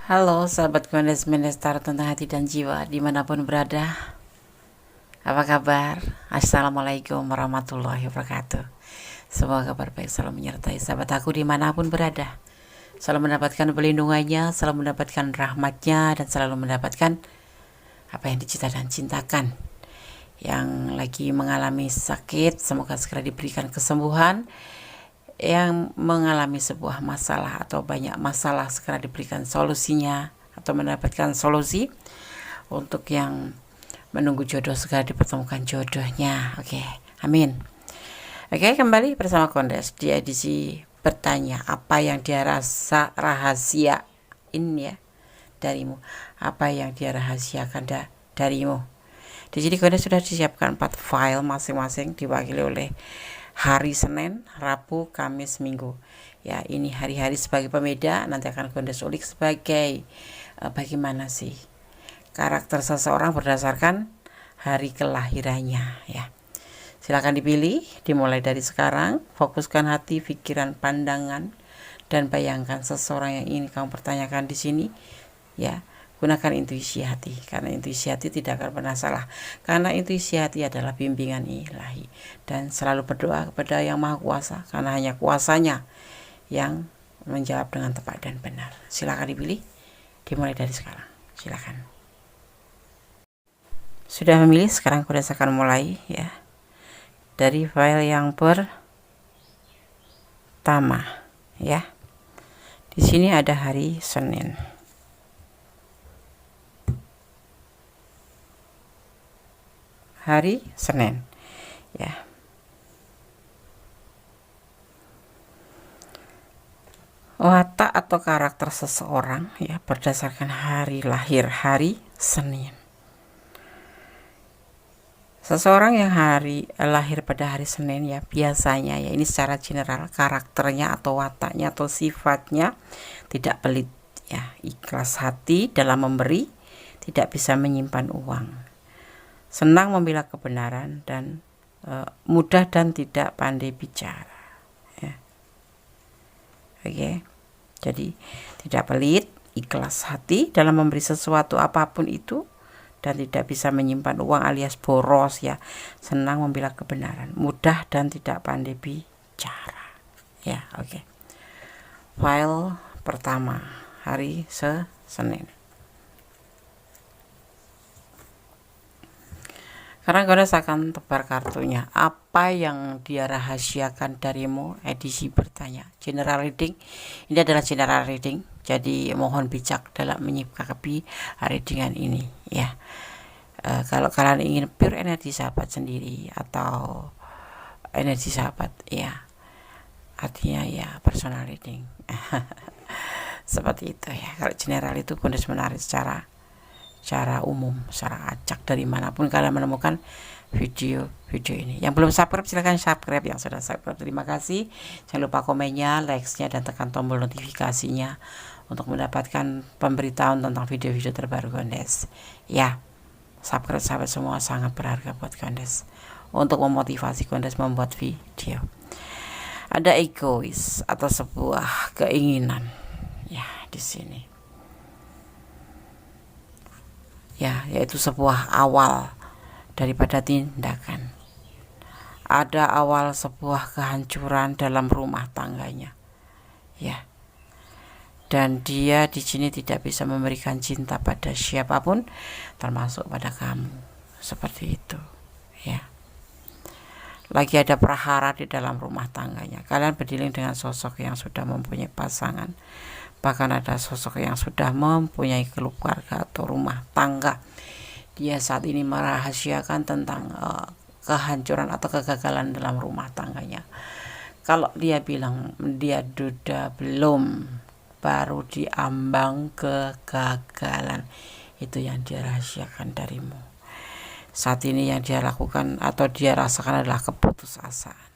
Halo sahabat Gondes Mendestar tentang hati dan jiwa dimanapun berada. Apa kabar? Assalamualaikum warahmatullahi wabarakatuh. Semoga kabar baik selalu menyertai sahabat aku dimanapun berada. Selalu mendapatkan pelindungannya, selalu mendapatkan rahmatnya, dan selalu mendapatkan apa yang dicita dan cintakan. Yang lagi mengalami sakit, semoga segera diberikan kesembuhan. Yang mengalami sebuah masalah atau banyak masalah segera diberikan solusinya atau mendapatkan solusi. Untuk yang menunggu jodoh segera dipertemukan jodohnya. Oke, amin. Oke, kembali bersama Kondes di edisi bertanya, apa yang dia rasa rahasiain ya darimu, apa yang dia rahasiakan darimu. Di sini Kondes sudah disiapkan 4 file masing-masing diwakili oleh hari Senin, Rabu, Kamis, Minggu. Ya, ini hari-hari sebagai pembeda, nanti akan Gondes ulik sebagai bagaimana sih karakter seseorang berdasarkan hari kelahirannya ya. Silakan dipilih, dimulai dari sekarang. Fokuskan hati, pikiran, pandangan, dan bayangkan seseorang yang ingin kamu pertanyakan di sini ya. Gunakan intuisi hati, karena intuisi hati tidak akan pernah salah. Karena intuisi hati adalah bimbingan ilahi. Dan selalu berdoa kepada Yang Maha Kuasa, karena hanya kuasanya yang menjawab dengan tepat dan benar. Silakan dipilih, dimulai dari sekarang. Silakan. Sudah memilih, sekarang sudah akan mulai ya. Dari file yang pertama ya. Di sini ada hari Senin. Hari Senin ya. Watak atau karakter seseorang ya berdasarkan hari lahir, hari Senin. Seseorang yang lahir pada hari Senin ya, biasanya ya, ini secara general karakternya atau wataknya atau sifatnya tidak pelit ya, ikhlas hati dalam memberi, tidak bisa menyimpan uang, senang membela kebenaran, dan mudah dan tidak pandai bicara ya. Oke. Jadi tidak pelit, ikhlas hati dalam memberi sesuatu apapun itu, dan tidak bisa menyimpan uang alias boros ya, senang membela kebenaran, mudah dan tidak pandai bicara ya. Oke. File pertama hari Senin. Sekarang Gondes akan tebar kartunya. Apa yang dia rahasiakan darimu? Edisi bertanya. General reading. Ini adalah general reading. Jadi mohon bijak dalam menyikapi readingan ini ya. Kalau kalian ingin pure energi sahabat sendiri atau energi sahabat ya, artinya ya personal reading. Seperti itu ya. Kalau general itu Gondes menarik secara umum, secara acak dari manapun kalian menemukan video ini. Yang belum subscribe silahkan subscribe, yang sudah subscribe terima kasih. Jangan lupa komennya, likes-nya, dan tekan tombol notifikasinya untuk mendapatkan pemberitahuan tentang video-video terbaru Gondes ya. Subscribe sahabat semua sangat berharga buat Gondes untuk memotivasi Gondes membuat video. Ada egois atau sebuah keinginan ya di sini ya, yaitu sebuah awal daripada tindakan. Ada awal sebuah kehancuran dalam rumah tangganya ya, dan dia di sini tidak bisa memberikan cinta pada siapapun termasuk pada kamu, seperti itu ya. Lagi ada prahara di dalam rumah tangganya. Kalian berdealing dengan sosok yang sudah mempunyai pasangan, bahkan ada sosok yang sudah mempunyai keluarga atau rumah tangga. Dia saat ini merahasiakan tentang kehancuran atau kegagalan dalam rumah tangganya. Kalau dia bilang dia duda belum, baru diambang kegagalan, itu yang dia rahasiakan darimu. Saat ini yang dia lakukan atau dia rasakan adalah keputusasaan.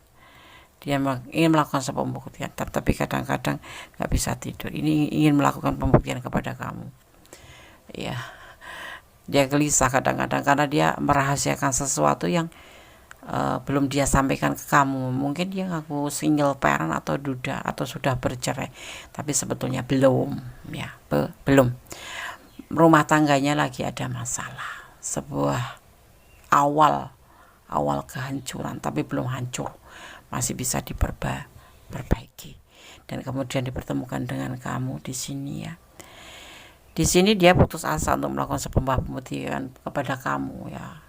Dia ingin melakukan sebuah pembuktian, tapi kadang-kadang gak bisa tidur. Ini ingin melakukan pembuktian kepada kamu ya. Dia gelisah kadang-kadang karena dia merahasiakan sesuatu yang belum dia sampaikan ke kamu. Mungkin dia ngaku single parent atau duda atau sudah bercerai, tapi sebetulnya belum, ya, belum. Rumah tangganya lagi ada masalah, sebuah awal kehancuran, tapi belum hancur, masih bisa diperbaiki. Dan kemudian dipertemukan dengan kamu di sini, ya. Di sini dia putus asa untuk melakukan sebuah pembuktian kepada kamu, ya.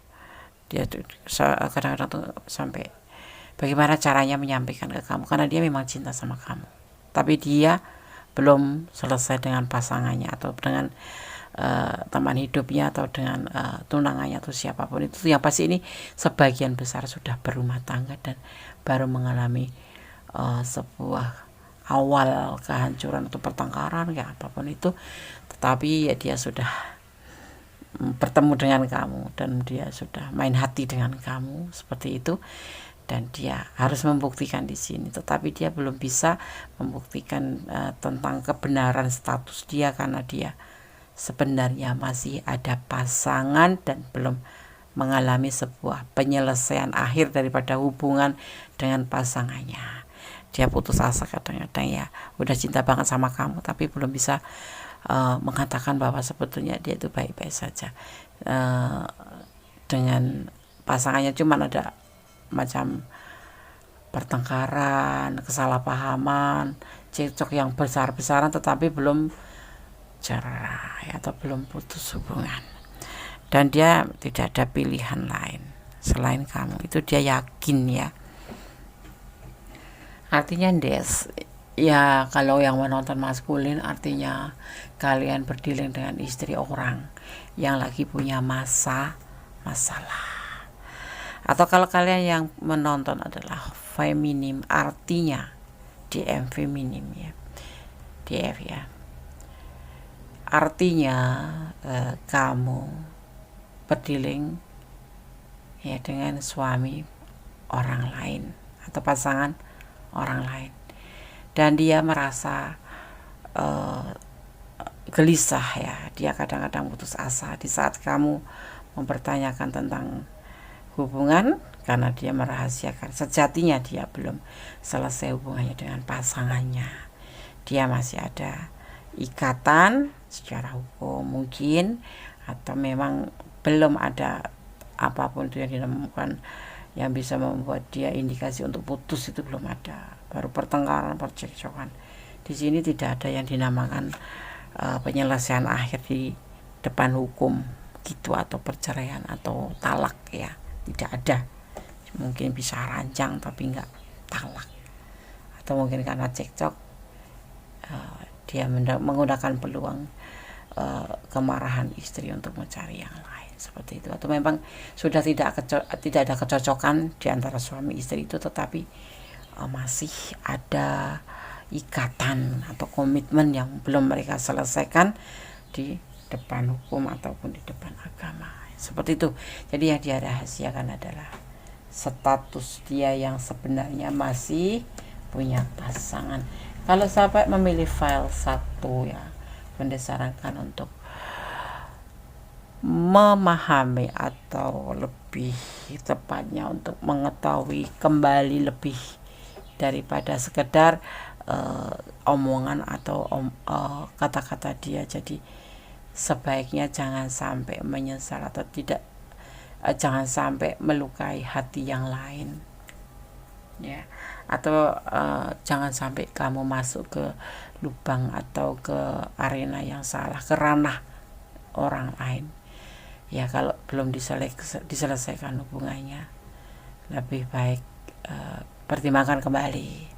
Dia tuh kadang-kadang tuh sampai bagaimana caranya menyampaikan ke kamu, karena dia memang cinta sama kamu, tapi dia belum selesai dengan pasangannya atau dengan teman hidupnya atau dengan tunangannya atau siapapun itu. Yang pasti ini sebagian besar sudah berumah tangga dan baru mengalami sebuah awal kehancuran atau pertengkaran, ya apapun itu, tetapi ya dia sudah bertemu dengan kamu dan dia sudah main hati dengan kamu seperti itu, dan dia harus membuktikan di sini, tetapi dia belum bisa membuktikan tentang kebenaran status dia, karena dia sebenarnya masih ada pasangan dan belum mengalami sebuah penyelesaian akhir daripada hubungan dengan pasangannya. Dia putus asa kadang-kadang, ya, udah cinta banget sama kamu tapi belum bisa mengatakan bahwa sebetulnya dia itu baik-baik saja dengan pasangannya. Cuman ada macam pertengkaran, kesalahpahaman, cekcok yang besar-besaran, tetapi belum cerai atau belum putus hubungan, dan dia tidak ada pilihan lain selain kamu. Itu dia yakin, ya. Artinya Des, ya kalau yang menonton maskulin, artinya kalian berdealing dengan istri orang yang lagi punya masalah. Atau kalau kalian yang menonton adalah feminim, artinya DM feminim, ya, DF, ya, artinya kamu berdealing, ya, dengan suami orang lain atau pasangan orang lain, dan dia merasa gelisah, ya. Dia kadang-kadang putus asa di saat kamu mempertanyakan tentang hubungan, karena dia merahasiakan sejatinya dia belum selesai hubungannya dengan pasangannya. Dia masih ada ikatan secara hukum mungkin, atau memang belum ada apapun itu yang ditemukan yang bisa membuat dia indikasi untuk putus, itu belum ada. Baru pertengkaran, percekcokan. Di sini tidak ada yang dinamakan penyelesaian akhir di depan hukum gitu, atau perceraian atau talak, ya, tidak ada. Mungkin bisa rancang tapi enggak talak, atau mungkin karena cekcok dia menggunakan peluang kemarahan istri untuk mencari yang lain, seperti itu. Atau memang sudah tidak ada kecocokan di antara suami istri itu, tetapi masih ada ikatan atau komitmen yang belum mereka selesaikan di depan hukum ataupun di depan agama, seperti itu. Jadi yang dia rahasiakan adalah status dia yang sebenarnya masih punya pasangan. Kalau sahabat memilih file 1, ya, Bunda sarankan untuk memahami atau lebih tepatnya untuk mengetahui kembali lebih daripada sekedar omongan atau kata-kata dia. Jadi sebaiknya jangan sampai menyesal atau tidak, jangan sampai melukai hati yang lain, ya, atau jangan sampai kamu masuk ke lubang atau ke arena yang salah, ke ranah orang lain, ya. Kalau belum diselesaikan hubungannya, lebih baik pertimbangkan kembali.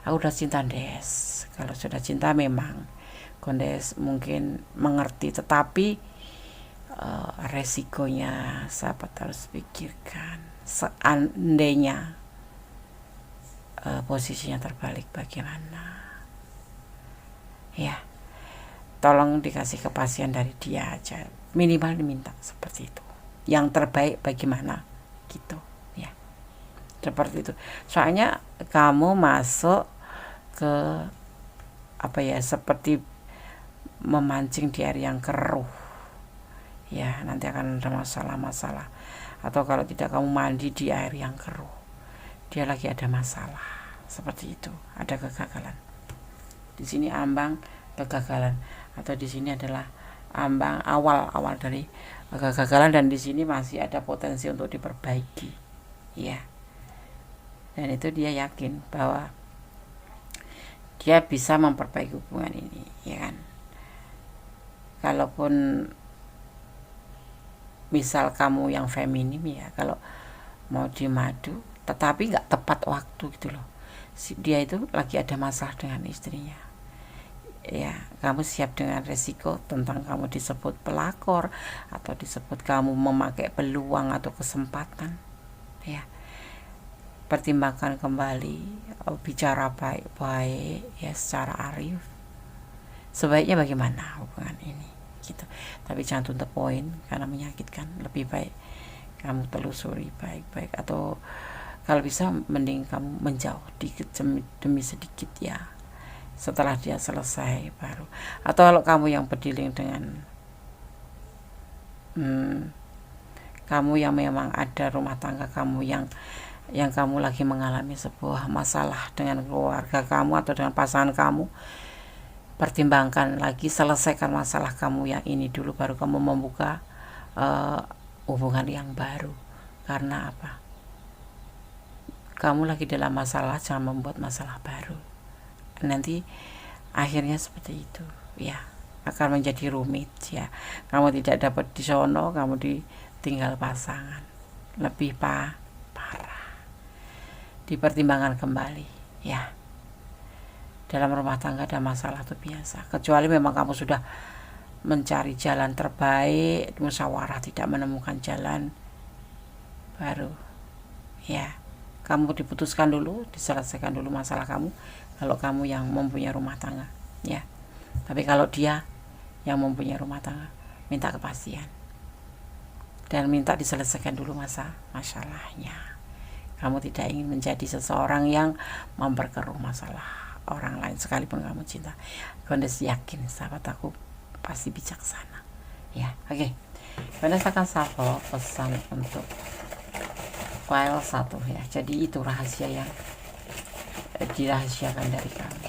Aku udah cinta, Des. Kalau sudah cinta memang Kondes mungkin mengerti, tetapi resikonya sahabat harus pikirkan. Seandainya posisinya terbalik, bagaimana, ya. Tolong dikasih kepastian dari dia aja, minimal diminta seperti itu, yang terbaik bagaimana gitu, ya, seperti itu. Soalnya kamu masuk ke seperti memancing di air yang keruh, ya. Nanti akan ada masalah-masalah, atau kalau tidak kamu mandi di air yang keruh, dia lagi ada masalah seperti itu, ada kegagalan. Di sini ambang kegagalan, atau di sini adalah ambang awal dari kegagalan, dan di sini masih ada potensi untuk diperbaiki, ya. Dan itu dia yakin bahwa dia bisa memperbaiki hubungan ini, ya kan. Kalaupun misal kamu yang feminim, ya, kalau mau dimadu tetapi nggak tepat waktu gitu loh, dia itu lagi ada masalah dengan istrinya, ya, kamu siap dengan resiko tentang kamu disebut pelakor atau disebut kamu memakai peluang atau kesempatan, ya. Pertimbangkan kembali, bicara baik-baik, ya, secara arif, sebaiknya bagaimana hubungan ini gitu. Tapi jangan to the point karena menyakitkan. Lebih baik kamu telusuri baik-baik, atau kalau bisa mending kamu menjauh dikit demi sedikit, ya, setelah dia selesai baru. Atau kalau kamu yang berdealing dengan kamu yang memang ada rumah tangga kamu yang kamu lagi mengalami sebuah masalah dengan keluarga kamu atau dengan pasangan kamu, pertimbangkan lagi, selesaikan masalah kamu yang ini dulu, baru kamu membuka hubungan yang baru. Karena apa? Kamu lagi dalam masalah, jangan membuat masalah baru. Nanti akhirnya seperti itu, ya, akan menjadi rumit, ya. Kamu tidak dapat di sono, kamu ditinggal pasangan, lebih parah. Dipertimbangkan kembali, ya. Dalam rumah tangga ada masalah itu biasa, kecuali memang kamu sudah mencari jalan terbaik, musyawarah tidak menemukan jalan, baru, ya, kamu diputuskan dulu, diselesaikan dulu masalah kamu, kalau kamu yang mempunyai rumah tangga, ya. Tapi kalau dia yang mempunyai rumah tangga, minta kepastian dan minta diselesaikan dulu masalahnya. Kamu tidak ingin menjadi seseorang yang memperkeruh masalah orang lain sekalipun kamu cinta. Gondes yakin sahabat aku pasti bijaksana, ya. Oke. Gondes akan shuffle pesan untuk file 1, ya. Jadi itu rahasia yang dirahasiakan dari kami.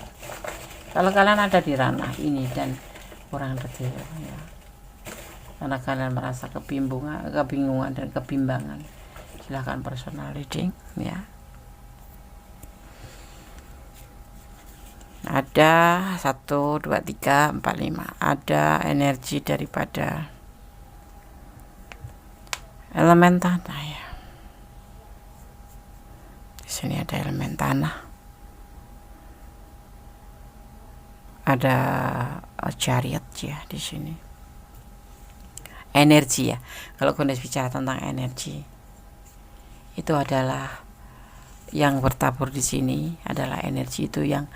Kalau kalian ada di ranah ini dan kurang detail, ya, karena kalian merasa kebingungan dan kebimbangan, silahkan personal reading, ya. Ada 1, 2, 3, 4, 5. Ada energi daripada elemen tanah, ya. Di sini ada elemen tanah. Ada chariot, ya, di sini. Energi, ya. Kalau Gondes bicara tentang energi, itu adalah yang bertabur di sini adalah energi itu yang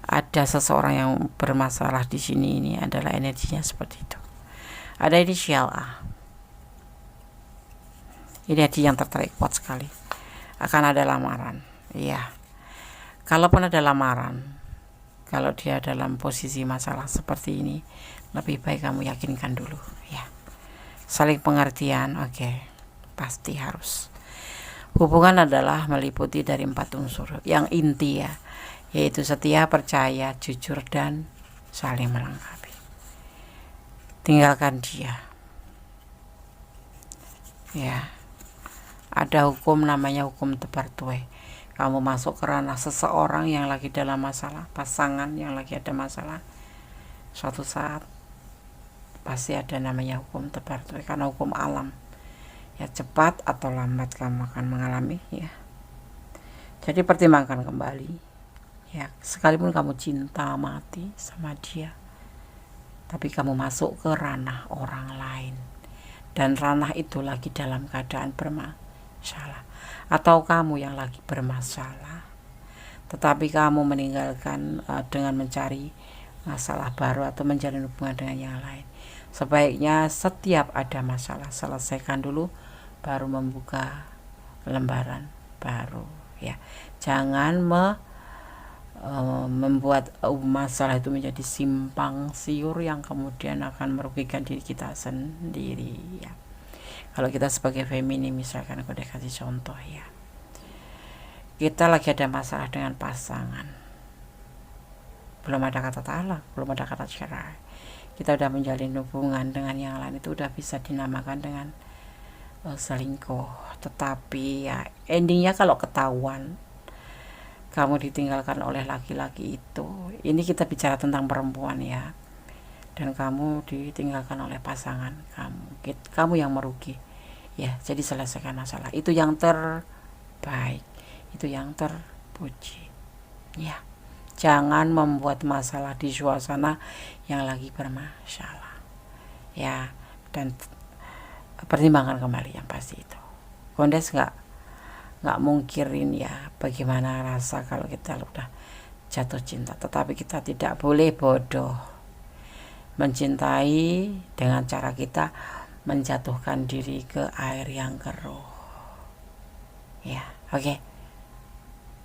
ada seseorang yang bermasalah di sini, ini adalah energinya seperti itu. Ada inisial A. Ini energi yang tertarik kuat sekali. Akan ada lamaran, iya. Kalaupun ada lamaran, kalau dia dalam posisi masalah seperti ini, lebih baik kamu yakinkan dulu, ya. Saling pengertian, oke, pasti harus. Hubungan adalah meliputi dari 4 unsur yang inti, ya, yaitu setia, percaya, jujur, dan saling melengkapi. Tinggalkan dia, ya. Ada hukum namanya hukum tebar tuai. Kamu masuk ke ranah seseorang yang lagi dalam masalah, pasangan yang lagi ada masalah, suatu saat pasti ada namanya hukum tebar tuai, karena hukum alam, ya, cepat atau lambat kamu akan mengalami, ya. Jadi pertimbangkan kembali, ya, sekalipun kamu cinta mati sama dia, tapi kamu masuk ke ranah orang lain, dan ranah itu lagi dalam keadaan bermasalah, atau kamu yang lagi bermasalah, tetapi kamu meninggalkan dengan mencari masalah baru atau menjalin hubungan dengan yang lain. Sebaiknya setiap ada masalah selesaikan dulu, baru membuka lembaran baru, ya. Jangan membuat masalah itu menjadi simpang siur yang kemudian akan merugikan diri kita sendiri, ya. Kalau kita sebagai feminin, misalkan aku udah kasih contoh ya, kita lagi ada masalah dengan pasangan, belum ada kata talak, belum ada kata cerai, kita udah menjalin hubungan dengan yang lain, itu udah bisa dinamakan dengan selingkuh. Tetapi ya endingnya kalau ketahuan kamu ditinggalkan oleh laki-laki itu, ini kita bicara tentang perempuan ya, dan kamu ditinggalkan oleh pasangan kamu yang merugi ya. Jadi selesaikan masalah, itu yang terbaik, itu yang terpuji ya. Jangan membuat masalah di suasana yang lagi bermasalah ya, dan pertimbangkan kembali yang pasti itu. Gondes nggak mungkirin ya bagaimana rasa kalau kita udah jatuh cinta, tetapi kita tidak boleh bodoh mencintai dengan cara kita menjatuhkan diri ke air yang keruh ya. Oke.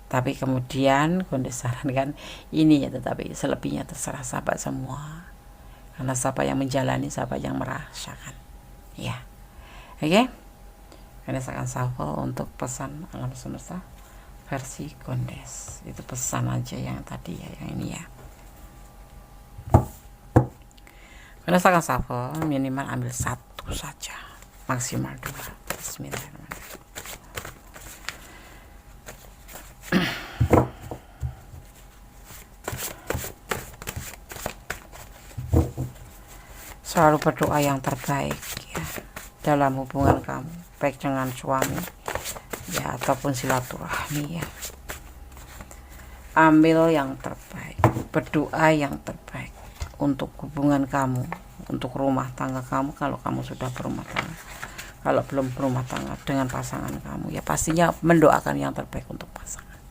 Tapi kemudian Gondes sarankan ini ya, tetapi selebihnya terserah sahabat semua, karena siapa yang menjalani, siapa yang merasakan ya. Oke. Gondes akan shuffle untuk pesan alam semesta versi Gondes. Itu pesan aja yang tadi ya, yang ini ya. Gondes akan shuffle, minimal ambil satu saja, maksimal 2. Bismillahirrahmanirrahim. Selalu berdoa yang terbaik ya dalam hubungan kamu, baik dengan suami ya ataupun silaturahmi ya. Ambil yang terbaik, berdoa yang terbaik untuk hubungan kamu, untuk rumah tangga kamu. Kalau kamu sudah berumah tangga, kalau belum berumah tangga dengan pasangan kamu ya, pastinya mendoakan yang terbaik untuk pasangan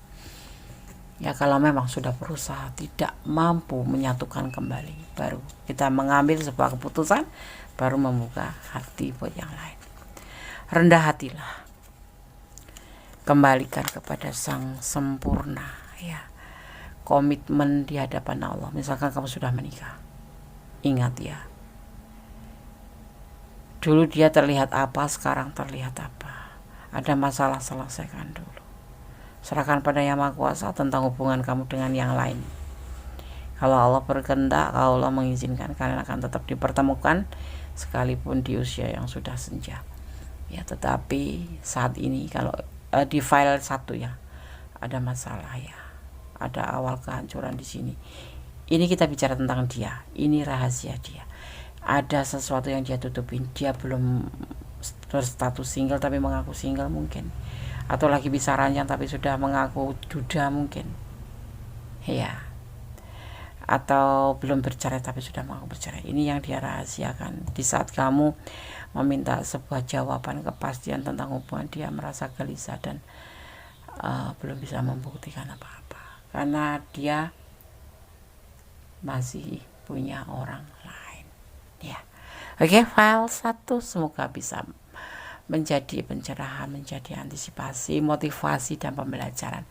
ya. Kalau memang sudah berusaha tidak mampu menyatukan kembali, baru kita mengambil sebuah keputusan, baru membuka hati buat yang lain. Rendah hatilah, kembalikan kepada Sang Sempurna ya. Komitmen di hadapan Allah. Misalkan kamu sudah menikah, ingat ya, dulu dia terlihat apa, sekarang terlihat apa. Ada masalah, selesaikan dulu. Serahkan pada Yang Maha Kuasa tentang hubungan kamu dengan yang lain. Kalau Allah berkehendak, kalau Allah mengizinkan, kalian akan tetap dipertemukan sekalipun di usia yang sudah senja ya. Tetapi saat ini kalau di file 1 ya, ada masalah ya, ada awal kehancuran di sini. Ini kita bicara tentang dia, ini rahasia dia. Ada sesuatu yang dia tutupin, dia belum berstatus single tapi mengaku single mungkin, atau lagi bisa ranjang tapi sudah mengaku duda mungkin ya, atau belum bercerai tapi sudah mau bercerai. Ini yang dia rahasiakan. Di saat kamu meminta sebuah jawaban, kepastian tentang hubungan, dia merasa gelisah dan belum bisa membuktikan apa-apa, karena dia masih punya orang lain ya. Oke, file 1 semoga bisa menjadi pencerahan, menjadi antisipasi, motivasi, dan pembelajaran.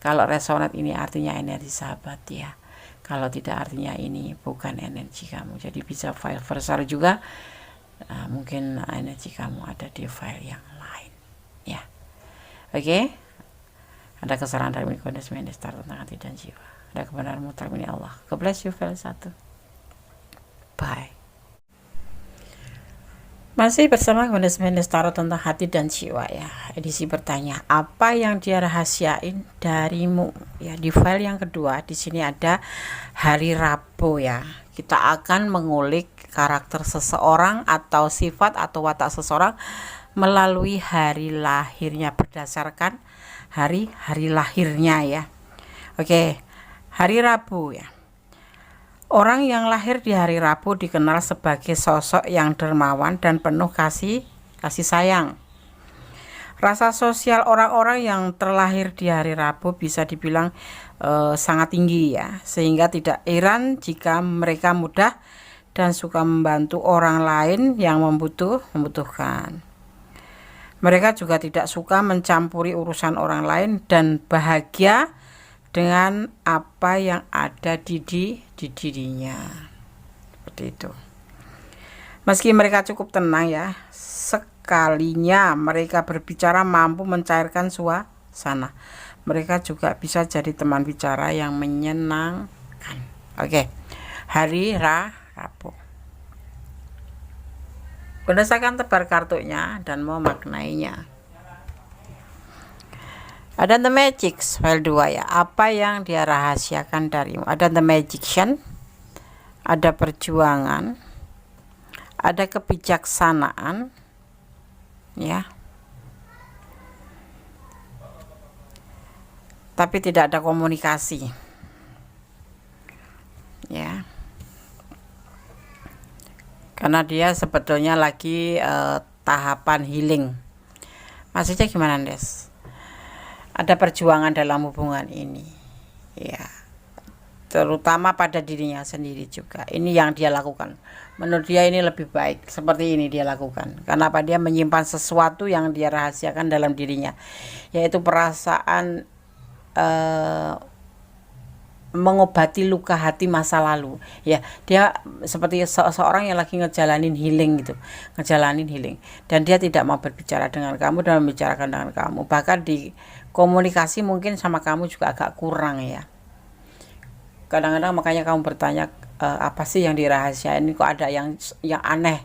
Kalau resonat ini artinya energi sahabat ya, kalau tidak artinya ini bukan energi kamu. Jadi bisa file versal juga, mungkin energi kamu ada di file yang lain ya. Oke. Ada kesalahan dari Gondes Mendestar tentang hati dan jiwa, ada kebenaran mutlak milik Allah. God bless you file 1. Bye. Masih bersama Gondes Mendestar tentang hati dan jiwa ya. Edisi bertanya, apa yang dia rahasiain darimu ya. Di file yang kedua di sini ada hari Rabu ya. Kita akan mengulik karakter seseorang atau sifat atau watak seseorang melalui hari lahirnya, berdasarkan hari lahirnya ya. Oke, hari Rabu ya. Orang yang lahir di hari Rabu dikenal sebagai sosok yang dermawan dan penuh kasih sayang. Rasa sosial orang-orang yang terlahir di hari Rabu bisa dibilang sangat tinggi ya, sehingga tidak heran jika mereka mudah dan suka membantu orang lain yang membutuhkan. Mereka juga tidak suka mencampuri urusan orang lain dan bahagia dengan apa yang ada di dirinya. Seperti itu. Meski mereka cukup tenang ya, kalinya mereka berbicara mampu mencairkan suasana. Mereka juga bisa jadi teman bicara yang menyenangkan. Oke. Hari Rabu. Berdasarkan tebar kartunya dan memaknainya. Ada The Magic file 2 ya. Apa yang dia rahasiakan darimu? Ada The Magician, ada perjuangan, ada kebijaksanaan, ya. Tapi tidak ada komunikasi, ya. Karena dia sebetulnya lagi tahapan healing. Maksudnya gimana, Des? Ada perjuangan dalam hubungan ini, ya, terutama pada dirinya sendiri juga. Ini yang dia lakukan. Menurut dia ini lebih baik seperti ini dia lakukan. Kenapa? Dia menyimpan sesuatu yang dia rahasiakan dalam dirinya, yaitu perasaan mengobati luka hati masa lalu, ya. Dia seperti seorang yang lagi ngejalanin healing gitu, dan dia tidak mau berbicara dengan kamu dan membicarakan dengan kamu. Bahkan di komunikasi mungkin sama kamu juga agak kurang, ya. Kadang-kadang makanya kamu bertanya, apa sih yang dirahasiain, kok ada yang aneh.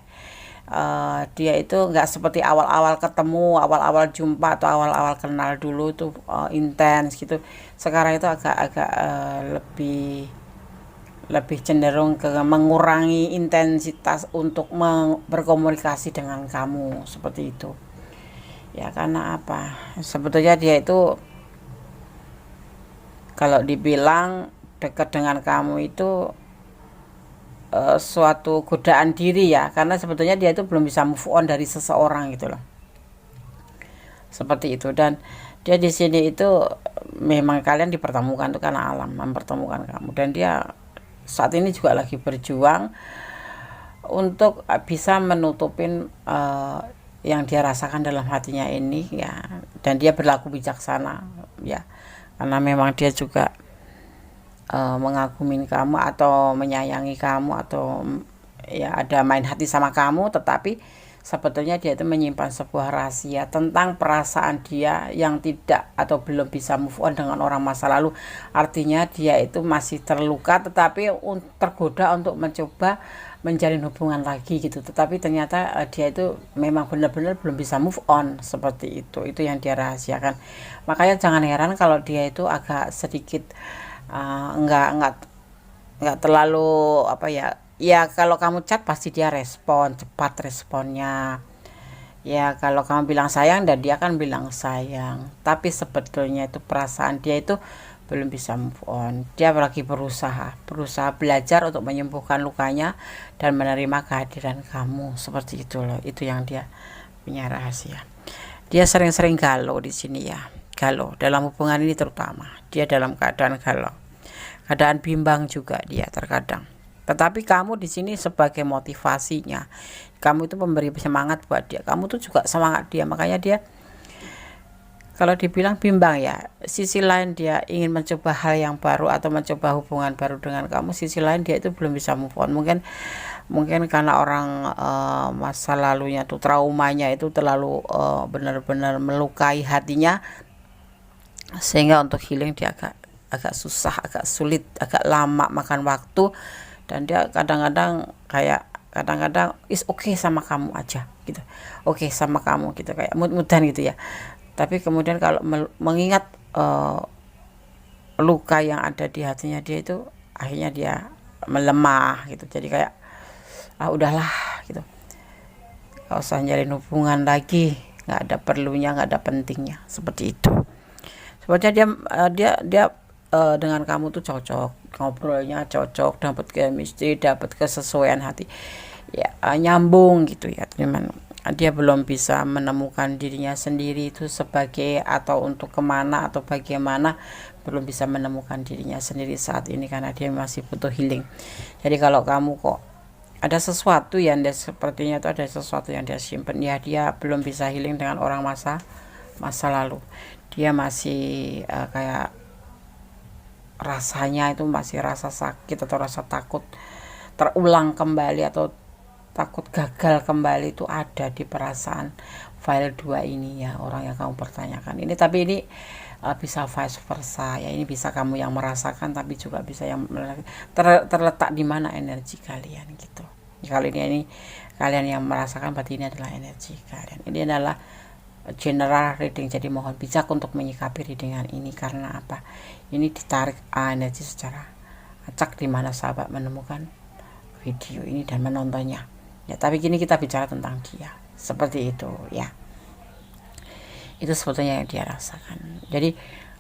Dia itu nggak seperti awal-awal ketemu, awal-awal jumpa atau awal-awal kenal dulu tuh intens gitu. Sekarang itu agak lebih cenderung ke mengurangi intensitas untuk berkomunikasi dengan kamu seperti itu. Ya, karena apa? Sebetulnya dia itu kalau dibilang dekat dengan kamu itu suatu godaan diri, ya, karena sebetulnya dia itu belum bisa move on dari seseorang gitu loh, seperti itu. Dan dia di sini itu memang kalian dipertemukan tuh karena alam mempertemukan kamu, dan dia saat ini juga lagi berjuang untuk bisa menutupin yang dia rasakan dalam hatinya ini, ya. Dan dia berlaku bijaksana, ya, karena memang dia juga mengagumi kamu atau menyayangi kamu atau ya ada main hati sama kamu, tetapi sebetulnya dia itu menyimpan sebuah rahasia tentang perasaan dia yang tidak atau belum bisa move on dengan orang masa lalu. Artinya dia itu masih terluka tetapi tergoda untuk mencoba menjalin hubungan lagi gitu, tetapi ternyata dia itu memang benar-benar belum bisa move on, seperti itu yang dia rahasiakan. Makanya jangan heran kalau dia itu agak sedikit nggak terlalu apa ya, kalau kamu chat pasti dia respon cepat responnya, ya. Kalau kamu bilang sayang dan dia kan bilang sayang, tapi sebetulnya itu perasaan dia itu belum bisa move on. Dia lagi berusaha belajar untuk menyembuhkan lukanya dan menerima kehadiran kamu, seperti itu loh. Itu yang dia punya rahasia. Dia sering-sering galau di sini, ya. Galau dalam hubungan ini, terutama dia dalam keadaan galau, keadaan bimbang juga dia terkadang. Tetapi kamu di sini sebagai motivasinya, kamu itu memberi semangat buat dia, kamu tuh juga semangat dia. Makanya dia kalau dibilang bimbang, ya, sisi lain dia ingin mencoba hal yang baru atau mencoba hubungan baru dengan kamu, sisi lain dia itu belum bisa move on. Mungkin karena orang masa lalunya tuh, traumanya itu terlalu benar-benar melukai hatinya, sehingga untuk healing dia agak susah, agak sulit, agak lama, makan waktu. Dan dia kadang-kadang is okay sama kamu aja gitu, okay sama kamu gitu, kayak mud-mudan gitu, ya. Tapi kemudian kalau mengingat luka yang ada di hatinya dia itu, akhirnya dia melemah gitu. Jadi kayak udahlah gitu, gak usah nyari hubungan lagi, nggak ada perlunya, nggak ada pentingnya, seperti itu. Sebetulnya dia dengan kamu tuh cocok, ngobrolnya cocok, dapat chemistry, dapat kesesuaian hati, ya, nyambung gitu, ya. Cuman dia belum bisa menemukan dirinya sendiri itu sebagai atau untuk kemana atau bagaimana, belum bisa menemukan dirinya sendiri saat ini karena dia masih butuh healing. Jadi kalau kamu kok ada sesuatu yang dia sepertinya itu ada sesuatu yang dia simpen, ya, dia belum bisa healing dengan orang masa lalu. Dia masih kayak rasanya itu masih rasa sakit atau rasa takut terulang kembali atau takut gagal kembali itu ada di perasaan file 2 ini ya, orang yang kamu pertanyakan ini. Tapi ini bisa vice versa ya, ini bisa kamu yang merasakan tapi juga bisa yang terletak di mana energi kalian gitu. Kalau ini kalian yang merasakan, berarti ini adalah energi kalian. Ini adalah general reading, jadi mohon bijak untuk menyikapi readingan ini. Karena apa? Ini ditarik energi secara acak di mana sahabat menemukan video ini dan menontonnya ya. Tapi kini kita bicara tentang dia, seperti itu ya. Itu sebetulnya yang dia rasakan. Jadi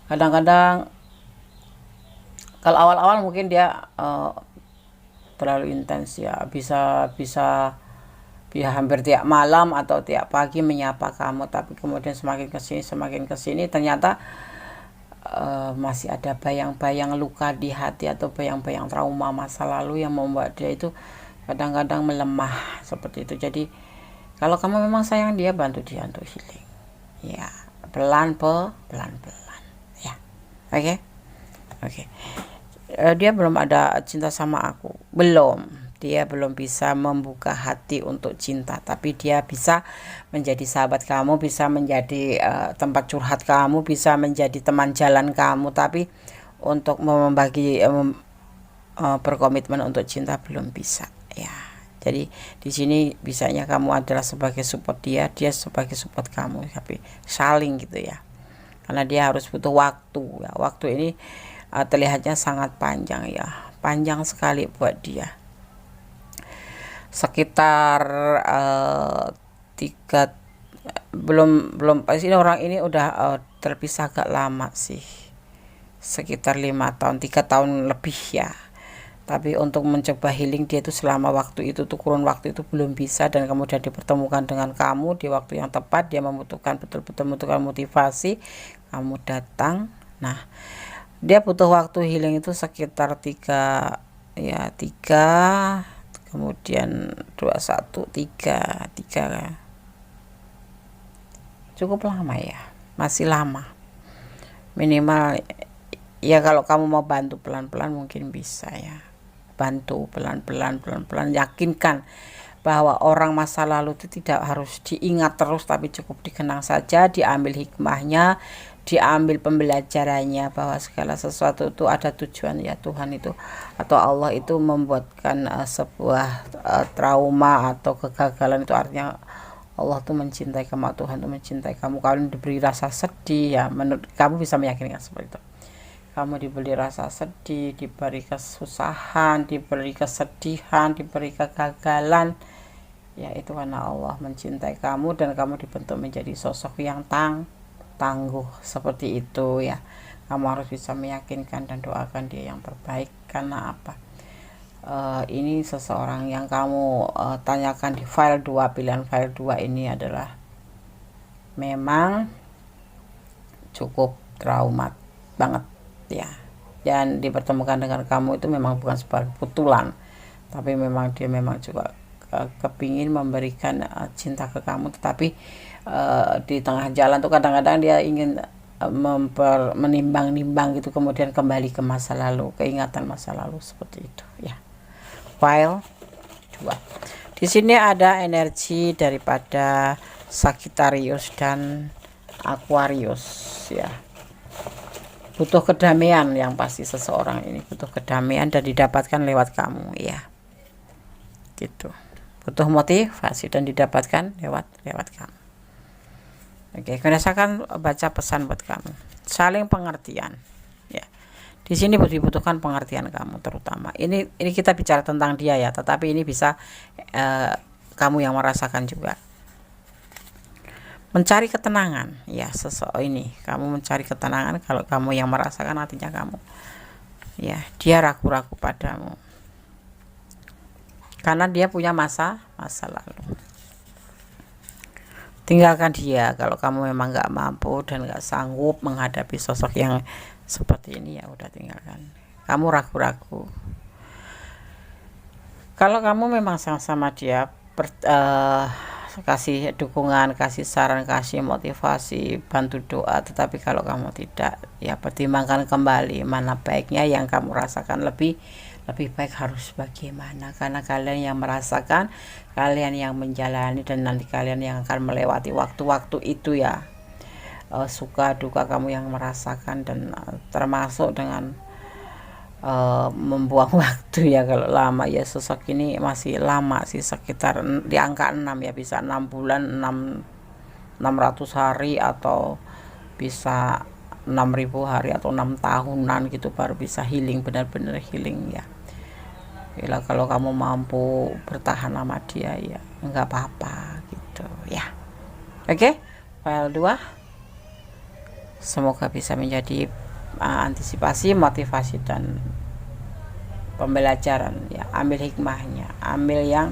kadang-kadang kalau awal-awal mungkin dia terlalu intens ya, bisa hampir tiap malam atau tiap pagi menyapa kamu. Tapi kemudian semakin kesini ternyata masih ada bayang-bayang luka di hati atau bayang-bayang trauma masa lalu yang membuat dia itu kadang-kadang melemah seperti itu. Jadi kalau kamu memang sayang dia, bantu dia untuk healing ya, pelan-pelan ya. Oke. Dia belum ada cinta sama aku, dia belum bisa membuka hati untuk cinta, tapi dia bisa menjadi sahabat kamu, bisa menjadi tempat curhat kamu, bisa menjadi teman jalan kamu. Tapi untuk membagi berkomitmen untuk cinta belum bisa ya. Jadi di sini bisanya kamu adalah sebagai support dia sebagai support kamu, tapi saling gitu ya. Karena dia harus butuh waktu ya. Waktu ini terlihatnya sangat panjang ya, panjang sekali buat dia. Sekitar belum pasti orang ini udah terpisah agak lama sih, sekitar 5 tahun, 3 tahun lebih ya. Tapi untuk mencoba healing dia itu selama waktu itu tuh, kurun waktu itu belum bisa, dan kemudian dipertemukan dengan kamu di waktu yang tepat. Dia betul-betul membutuhkan motivasi, kamu datang. Nah, dia butuh waktu healing itu sekitar 3 kemudian 21 3 cukup lama ya, masih lama. Minimal ya, kalau kamu mau bantu pelan-pelan mungkin bisa ya. Bantu pelan-pelan, yakinkan bahwa orang masa lalu itu tidak harus diingat terus, tapi cukup dikenang saja, diambil hikmahnya, diambil pembelajarannya, bahwa segala sesuatu itu ada tujuan ya. Tuhan itu atau Allah itu membuatkan sebuah trauma atau kegagalan, itu artinya Allah tuh mencintai kamu, Tuhan tuh mencintai kamu. Kalau diberi rasa sedih ya, menurut kamu bisa meyakinkan seperti itu. Kamu diberi rasa sedih, diberi kesusahan, diberi kesedihan, diberi kegagalan ya, itu karena Allah mencintai kamu dan kamu dibentuk menjadi sosok yang tangguh seperti itu ya. Kamu harus bisa meyakinkan dan doakan dia yang terbaik. Karena apa? Ini seseorang yang kamu tanyakan di file 2, pilihan file 2 ini adalah memang cukup traumat banget ya. Dan dipertemukan dengan kamu itu memang bukan sebuah kebetulan, tapi memang dia memang juga kepingin memberikan cinta ke kamu. Tetapi di tengah jalan tuh kadang-kadang dia ingin menimbang-nimbang gitu, kemudian kembali ke masa lalu, keingatan masa lalu seperti itu ya. File 2. Di sini ada energi daripada Sagittarius dan Aquarius ya. Butuh kedamaian yang pasti, seseorang ini butuh kedamaian dan didapatkan lewat kamu ya. Gitu. Butuh motivasi dan didapatkan lewat kamu. Oke, rasakan baca pesan buat kamu. Saling pengertian ya. Di sini dibutuhkan pengertian kamu terutama. Ini kita bicara tentang dia ya, tetapi ini bisa kamu yang merasakan juga. Mencari ketenangan ya, ini kamu mencari ketenangan. Kalau kamu yang merasakan, artinya kamu ya, dia ragu-ragu padamu karena dia punya masa lalu. Tinggalkan dia. Kalau kamu memang gak mampu dan gak sanggup menghadapi sosok yang seperti ini, ya udah tinggalkan. Kamu ragu-ragu. Kalau kamu memang sayang sama dia, kasih dukungan, kasih saran, kasih motivasi, bantu doa. Tetapi kalau kamu tidak, ya pertimbangkan kembali mana baiknya yang kamu rasakan lebih lebih baik harus bagaimana, karena kalian yang merasakan, kalian yang menjalani, dan nanti kalian yang akan melewati waktu-waktu itu ya. Suka duka kamu yang merasakan, dan termasuk dengan membuang waktu ya. Kalau lama ya, sosok ini masih lama sih, sekitar di angka 6 ya, bisa 6 bulan, 600 hari, atau bisa 6.000 hari, atau 6 tahunan gitu baru bisa healing, benar-benar healing ya. Bila kalau kamu mampu bertahan sama dia ya nggak apa-apa gitu ya. Oke, file 2 semoga bisa menjadi antisipasi, motivasi, dan pembelajaran ya. Ambil hikmahnya, ambil yang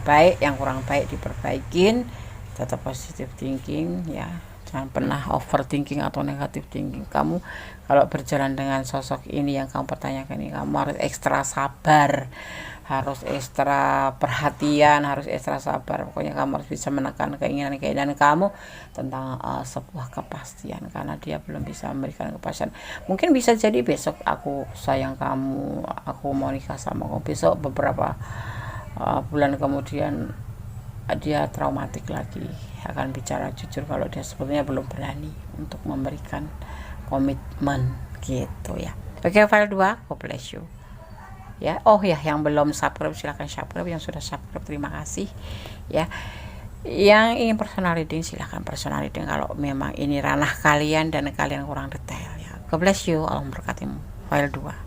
baik, yang kurang baik diperbaikin, tetap positive thinking ya. Jangan pernah overthinking atau negative thinking. Kamu kalau berjalan dengan sosok ini yang kamu pertanyakan ini, kamu harus ekstra sabar, harus ekstra perhatian, harus ekstra sabar. Pokoknya kamu harus bisa menekan keinginan kamu tentang sebuah kepastian, karena dia belum bisa memberikan kepastian. Mungkin bisa jadi besok aku sayang kamu, aku mau nikah sama kamu, besok beberapa bulan kemudian dia traumatik lagi, akan bicara jujur kalau dia sebetulnya belum berani untuk memberikan komitmen gitu ya. Oke, file 2, God bless you ya. Oh ya, yang belum subscribe silahkan subscribe, yang sudah subscribe terima kasih ya. Yang ingin personal reading silahkan personal reading kalau memang ini ranah kalian dan kalian kurang detail ya. God bless you, Allah memberkatimu. File 2.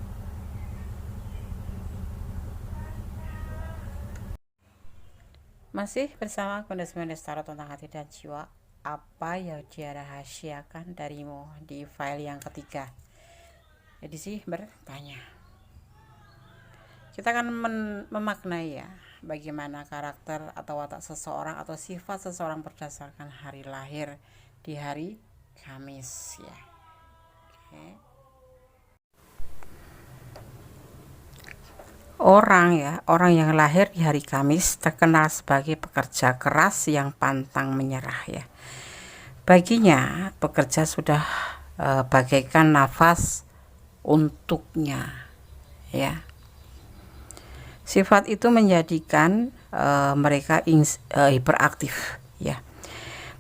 Masih bersama Kondis Tarot tentang hati dan jiwa. Apa yang dia rahasiakan darimu di file yang ketiga. Jadi sih bertanya. Kita akan memaknai ya, bagaimana karakter atau watak seseorang atau sifat seseorang berdasarkan hari lahir di hari Kamis ya. Oke. Orang yang lahir di hari Kamis terkenal sebagai pekerja keras yang pantang menyerah ya. Baginya bekerja sudah bagaikan nafas untuknya ya. Sifat itu menjadikan mereka hiperaktif ya.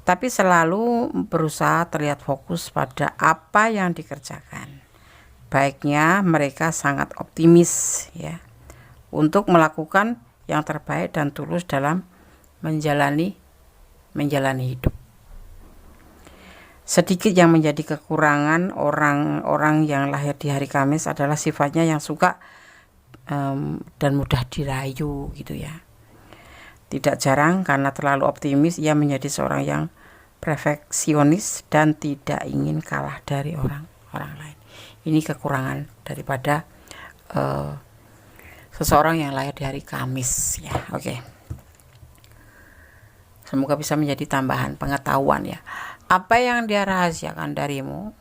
Tapi selalu berusaha terlihat fokus pada apa yang dikerjakan. Baiknya mereka sangat optimis ya, untuk melakukan yang terbaik dan tulus dalam menjalani hidup. Sedikit yang menjadi kekurangan orang-orang yang lahir di hari Kamis adalah sifatnya yang suka dan mudah dirayu gitu ya. Tidak jarang karena terlalu optimis ia menjadi seorang yang perfeksionis dan tidak ingin kalah dari orang lain. Ini kekurangan daripada seseorang yang lahir di hari Kamis ya. Oke. Semoga bisa menjadi tambahan pengetahuan ya. Apa yang dia rahasiakan darimu?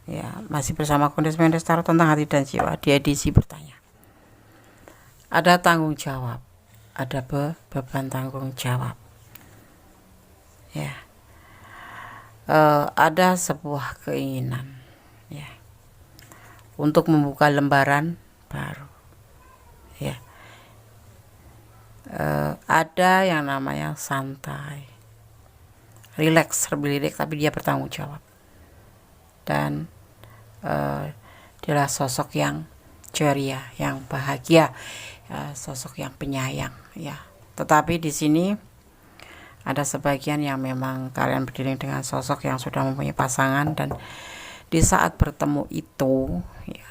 Ya, masih bersama Kondis Tarot tentang hati dan jiwa di edisi bertanya. Ada tanggung jawab, ada beban tanggung jawab. Ya. Ada sebuah keinginan ya, untuk membuka lembaran baru. Ya, ada yang namanya santai, relax, tapi dia bertanggung jawab, dan dia adalah sosok yang ceria, yang bahagia, sosok yang penyayang ya. Tetapi di sini ada sebagian yang memang kalian berdiri dengan sosok yang sudah mempunyai pasangan, dan di saat bertemu itu ya,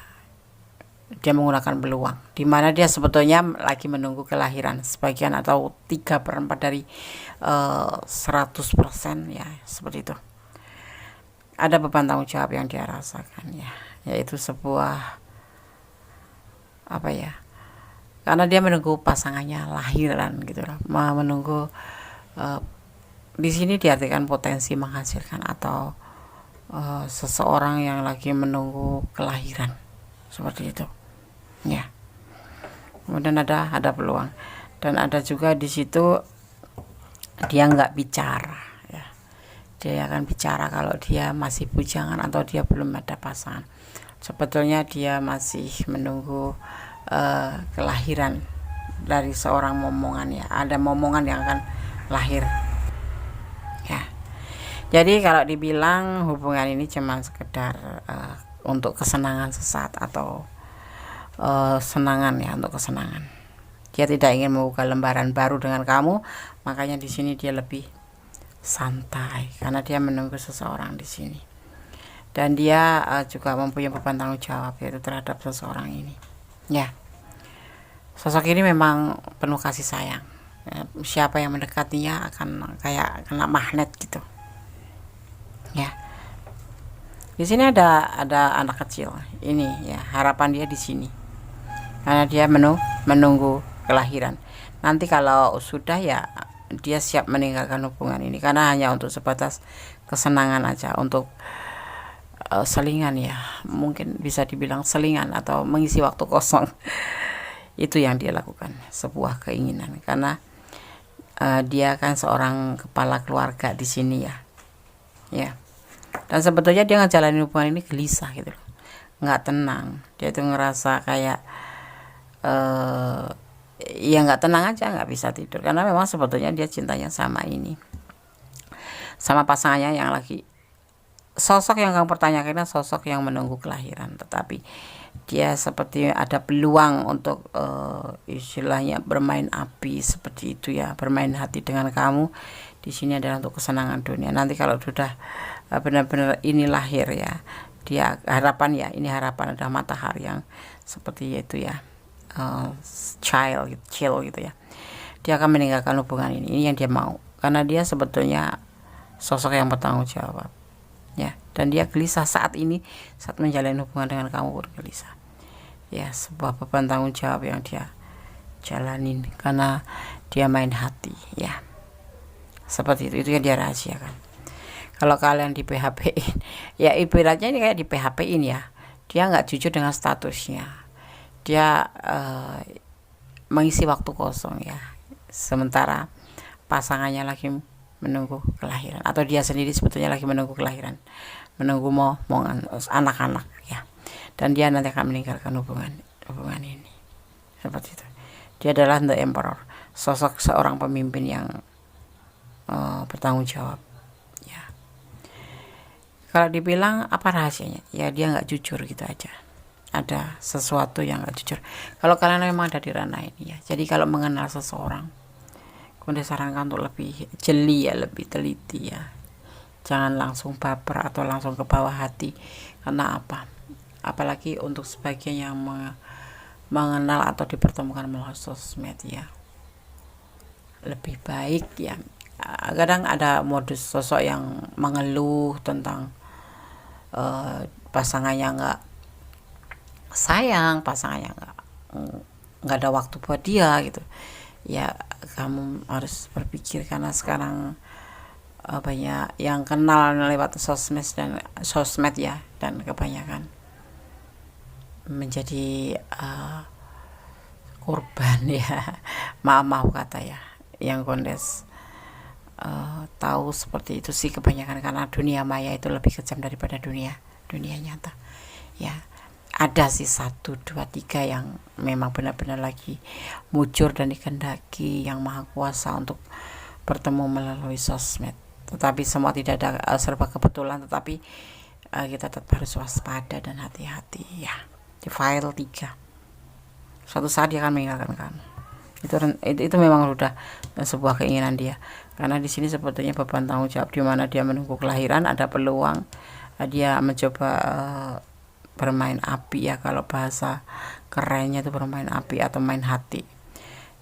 dia menggunakan beruang, di mana dia sebetulnya lagi menunggu kelahiran sebagian atau 3/4 dari 100% ya, seperti itu. Ada beban tanggung jawab yang dia rasakan ya, yaitu sebuah apa ya, karena dia menunggu pasangannya lahiran gitu loh, menunggu di sini diartikan potensi menghasilkan atau seseorang yang lagi menunggu kelahiran seperti itu ya. Kemudian ada peluang, dan ada juga di situ dia nggak bicara ya. Dia akan bicara kalau dia masih bujangan atau dia belum ada pasangan. Sebetulnya dia masih menunggu kelahiran dari seorang momongan ya. Ada momongan yang akan lahir ya. Jadi kalau dibilang hubungan ini cuma sekedar untuk kesenangan sesaat atau senangan ya, untuk kesenangan. Dia tidak ingin membuka lembaran baru dengan kamu, makanya di sini dia lebih santai karena dia menunggu seseorang di sini. Dan dia juga mempunyai beban tanggung jawab yaitu terhadap seseorang ini. Ya. Sosok ini memang penuh kasih sayang. Siapa yang mendekatinya akan kayak kena magnet gitu. Ya. Di sini ada anak kecil. Ini ya, harapan dia di sini. Karena dia menunggu kelahiran. Nanti kalau sudah ya dia siap meninggalkan hubungan ini karena hanya untuk sebatas kesenangan aja, untuk selingan ya, mungkin bisa dibilang selingan atau mengisi waktu kosong. Itu yang dia lakukan, sebuah keinginan karena dia kan seorang kepala keluarga di sini ya. Ya. Dan sebetulnya dia ngejalanin hubungan ini gelisah gitu loh. Nggak tenang. Dia itu ngerasa kayak ya nggak tenang aja, nggak bisa tidur karena memang sebetulnya dia cintanya sama ini, sama pasangannya yang lagi. Sosok yang kamu pertanyakan sosok yang menunggu kelahiran, tetapi dia seperti ada peluang untuk istilahnya bermain api seperti itu ya, bermain hati dengan kamu. Di sini adalah untuk kesenangan dunia. Nanti kalau sudah benar-benar ini lahir ya, dia harapan ya, ini harapan ada matahari yang seperti itu ya, chill gitu ya. Dia akan meninggalkan hubungan ini yang dia mau karena dia sebetulnya sosok yang bertanggung jawab ya, dan dia gelisah saat ini saat menjalin hubungan dengan kamu, bergelisah ya, sebuah beban tanggung jawab yang dia jalanin karena dia main hati ya, seperti itu yang dia rahasiakan. Kalau kalian di PHP-in ya, ibaratnya ini kayak di PHP-in ya, dia nggak jujur dengan statusnya, dia mengisi waktu kosong ya, sementara pasangannya lagi menunggu kelahiran, atau dia sendiri sebetulnya lagi menunggu kelahiran, menunggu momongan anak-anak ya, dan dia nanti akan meninggalkan hubungan ini seperti itu. Dia adalah the emperor, sosok seorang pemimpin yang bertanggung jawab ya. Kalau dibilang apa rahasianya ya, dia nggak jujur gitu aja, ada sesuatu yang nggak jujur. Kalau kalian memang ada di ranah ini ya, jadi kalau mengenal seseorang, Bunda sarankan untuk lebih jeli ya, lebih teliti ya, jangan langsung baper atau langsung ke bawah hati. Karena apa, apalagi untuk sebagian yang mengenal atau dipertemukan melalui sosmed ya, lebih baik ya. Kadang ada modus sosok yang mengeluh tentang pasangannya nggak sayang, pasangannya nggak ada waktu buat dia gitu ya. Kamu harus berpikir karena sekarang banyak yang kenal lewat sosmed ya, dan kebanyakan menjadi korban ya, maaf kata ya, yang kondes tahu seperti itu sih kebanyakan, karena dunia maya itu lebih kejam daripada dunia nyata ya. Ada sih 1, 2, 3 yang memang benar-benar lagi muncul dan dikehendaki yang maha kuasa untuk bertemu melalui sosmed, tetapi semua tidak ada serba kebetulan, tetapi kita tetap harus waspada dan hati-hati ya. Di file 3 suatu saat dia akan meninggalkan kamu. Itu memang sudah sebuah keinginan dia, karena di sini sebetulnya beban tanggung jawab, di mana dia menunggu kelahiran, ada peluang dia mencoba bermain api ya, kalau bahasa kerennya itu bermain api atau main hati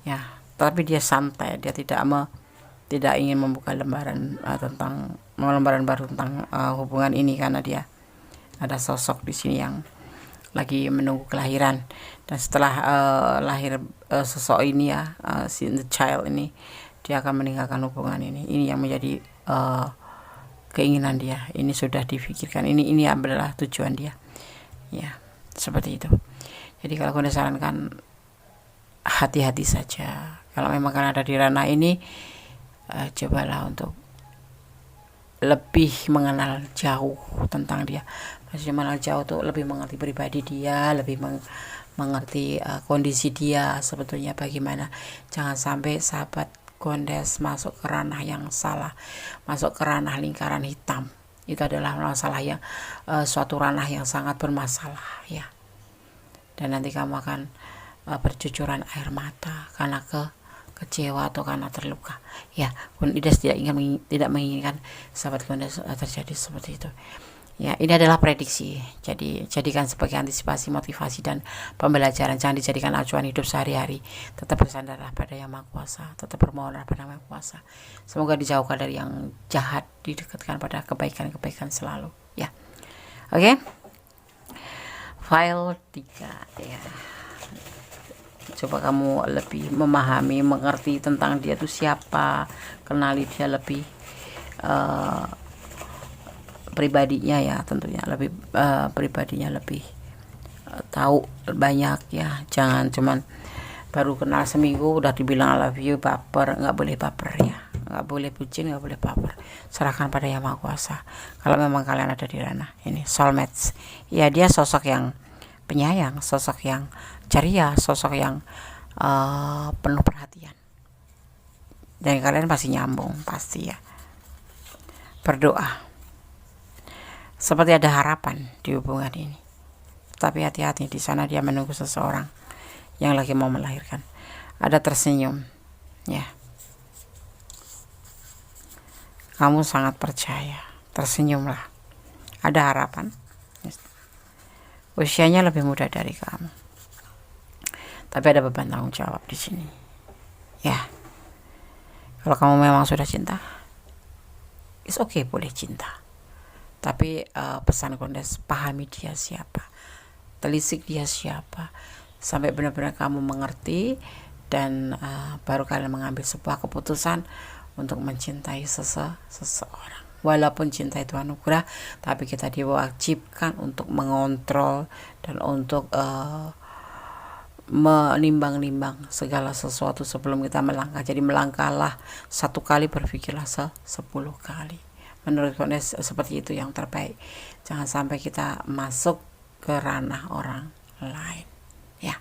ya. Tapi dia santai, dia tidak ingin membuka lembaran baru tentang hubungan ini, karena dia ada sosok di sini yang lagi menunggu kelahiran. Dan setelah lahir sosok ini ya, the child ini, dia akan meninggalkan hubungan ini yang menjadi keinginan dia. Ini sudah difikirkan, ini adalah tujuan dia ya, seperti itu. Jadi kalau aku sarankan hati-hati saja. Kalau memang kalian ada di ranah ini, cobalah untuk lebih mengenal jauh tentang dia. Maksudnya mengenal jauh tuh lebih mengerti pribadi dia, lebih mengerti kondisi dia sebetulnya bagaimana. Jangan sampai sahabat Gondes masuk ke ranah yang salah, masuk ke ranah lingkaran hitam. Itu adalah masalah yang suatu ranah yang sangat bermasalah ya. Dan nanti kamu akan bercucuran air mata karena kecewa atau karena terluka ya. Gondes tidak menginginkan sahabat Gondes terjadi seperti itu ya. Ini adalah prediksi, jadi jadikan sebagai antisipasi, motivasi, dan pembelajaran. Jangan dijadikan acuan hidup sehari-hari. Tetap bersandarlah pada Yang Maha Kuasa, tetap bermohonlah pada Yang Maha Kuasa. Semoga dijauhkan dari yang jahat, didekatkan pada kebaikan-kebaikan selalu ya. Oke. File 3 ya. Coba kamu lebih memahami, mengerti tentang dia itu siapa, kenali dia lebih pribadinya ya, tentunya lebih pribadinya lebih tahu banyak ya. Jangan cuman baru kenal seminggu udah dibilang I love you, baper. Nggak boleh baper ya, nggak boleh bucin, nggak boleh baper. Serahkan pada Yang Maha Kuasa. Kalau memang kalian ada di ranah ini soulmates ya, dia sosok yang penyayang, sosok yang ceria, sosok yang penuh perhatian, dan kalian pasti nyambung pasti ya. Berdoa seperti ada harapan di hubungan ini, tapi hati-hati, di sana dia menunggu seseorang yang lagi mau melahirkan. Ada tersenyum ya, kamu sangat percaya, tersenyumlah, ada harapan. Usianya lebih muda dari kamu, tapi ada beban tanggung jawab di sini ya. Kalau kamu memang sudah cinta, it's okay, boleh cinta, tapi pesan Gondes, pahami dia siapa, telisik dia siapa, sampai benar-benar kamu mengerti, dan baru kalian mengambil sebuah keputusan untuk mencintai seseorang. Walaupun cinta itu anugerah, tapi kita diwajibkan untuk mengontrol dan untuk menimbang-nimbang segala sesuatu sebelum kita melangkah. Jadi melangkahlah 1 kali, berpikirlah 10 kali. Menurut Gondes seperti itu yang terbaik. Jangan sampai kita masuk ke ranah orang lain ya.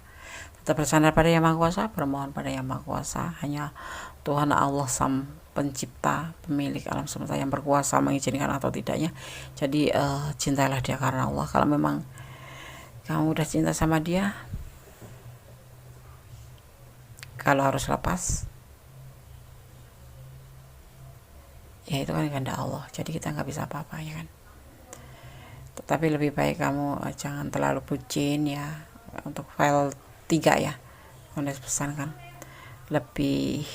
Tetap bersandar pada Yang Maha Kuasa, bermohon pada Yang Maha Kuasa. Hanya Tuhan Allah Sang Pencipta, pemilik alam semesta, yang berkuasa mengizinkan atau tidaknya. Jadi cintailah dia karena Allah. Kalau memang kamu udah cinta sama dia, kalau harus lepas ya itu kan kehendak Allah, jadi kita nggak bisa apa-apa ya kan. Tetapi lebih baik kamu jangan terlalu bucin ya. Untuk file 3 ya, Gondes pesankan lebih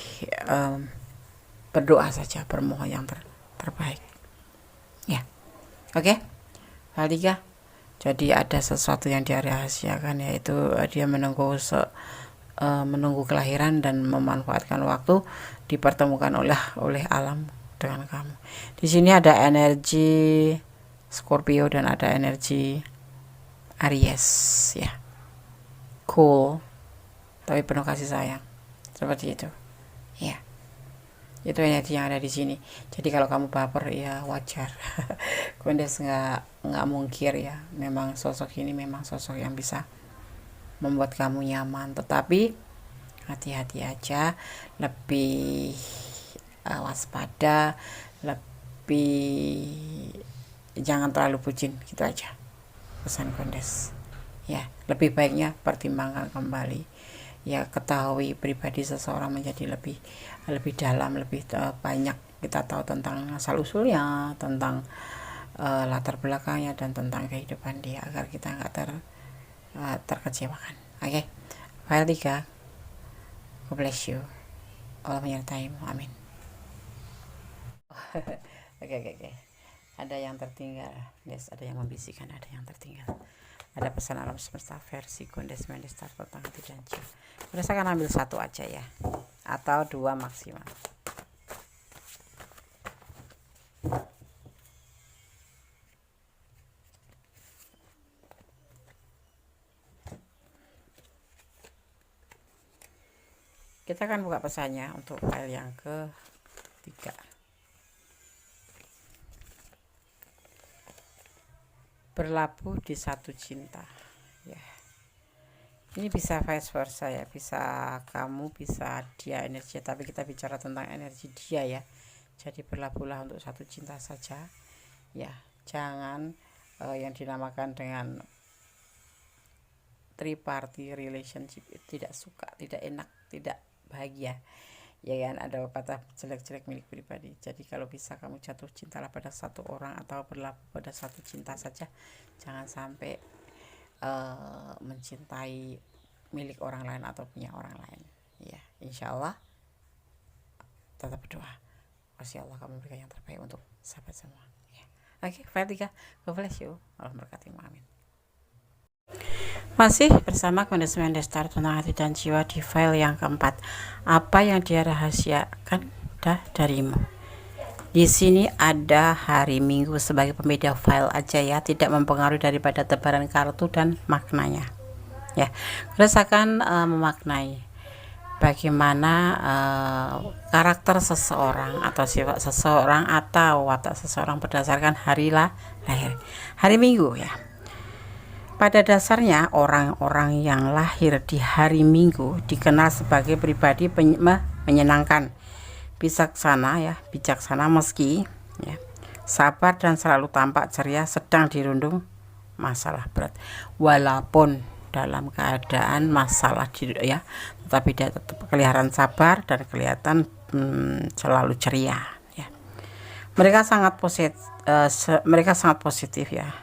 berdoa saja, bermohon yang terbaik ya. Oke. File 3, jadi ada sesuatu yang dia rahasiakan, yaitu dia menunggu kelahiran dan memanfaatkan waktu dipertemukan oleh alam dengan kamu. Di sini ada energi Scorpio dan ada energi Aries ya. Cool, tapi penuh kasih sayang, seperti itu ya. Itu energi yang ada di sini. Jadi kalau kamu baper ya wajar. Gondes nggak mungkir ya, memang sosok ini memang sosok yang bisa membuat kamu nyaman, tetapi hati-hati aja, lebih waspada, lebih jangan terlalu bucin, gitu aja pesan Gondes ya. Lebih baiknya pertimbangkan kembali ya, ketahui pribadi seseorang menjadi lebih dalam, lebih banyak kita tahu tentang asal usulnya, tentang latar belakangnya, dan tentang kehidupan dia, agar kita nggak terkecewakan. Oke. File 3, God bless you, Allah menyertaimu, amin. Oke. Ada yang tertinggal, guys, ada yang membisikkan, ada yang tertinggal. Ada pesan alam semesta versi Gondes Mendestar tentang hati dan jiwa. Gondes akan ambil 1 aja ya, atau 2 maksimal. Kita akan buka pesannya untuk file yang ke-3. Berlabuh di satu cinta ya. Ini bisa vice versa ya, bisa kamu, bisa dia energi, tapi kita bicara tentang energi dia ya. Jadi berlabuhlah untuk satu cinta saja ya, jangan yang dinamakan dengan triparty relationship, tidak suka, tidak enak, tidak bahagia ya kan. Ada pepatah jelek-jelek milik pribadi. Jadi kalau bisa kamu jatuh cintalah pada satu orang atau berlabuh pada satu cinta saja, jangan sampai mencintai milik orang lain atau punya orang lain ya. Insya Allah tetap berdoa, Masya Allah kamu berikan yang terbaik untuk sahabat semua ya. Oke, file 3, God bless you, Allah berkati, amin. Masih bersama Kondisimen Destar tentang hati dan jiwa di file yang keempat. Apa yang dia rahasiakan darimu? Di sini ada hari Minggu sebagai pembeda file aja ya, tidak mempengaruhi daripada tebaran kartu dan maknanya. Ya, terus akan memaknai bagaimana karakter seseorang atau sifat seseorang atau watak seseorang berdasarkan hari lahir. Hari Minggu ya. Pada dasarnya orang-orang yang lahir di hari Minggu dikenal sebagai pribadi menyenangkan, bijaksana meski ya, sabar dan selalu tampak ceria sedang dirundung masalah berat. Walaupun dalam keadaan masalah ya, tetapi dia tetap kelihatan sabar dan kelihatan selalu ceria ya. Mereka sangat positif ya,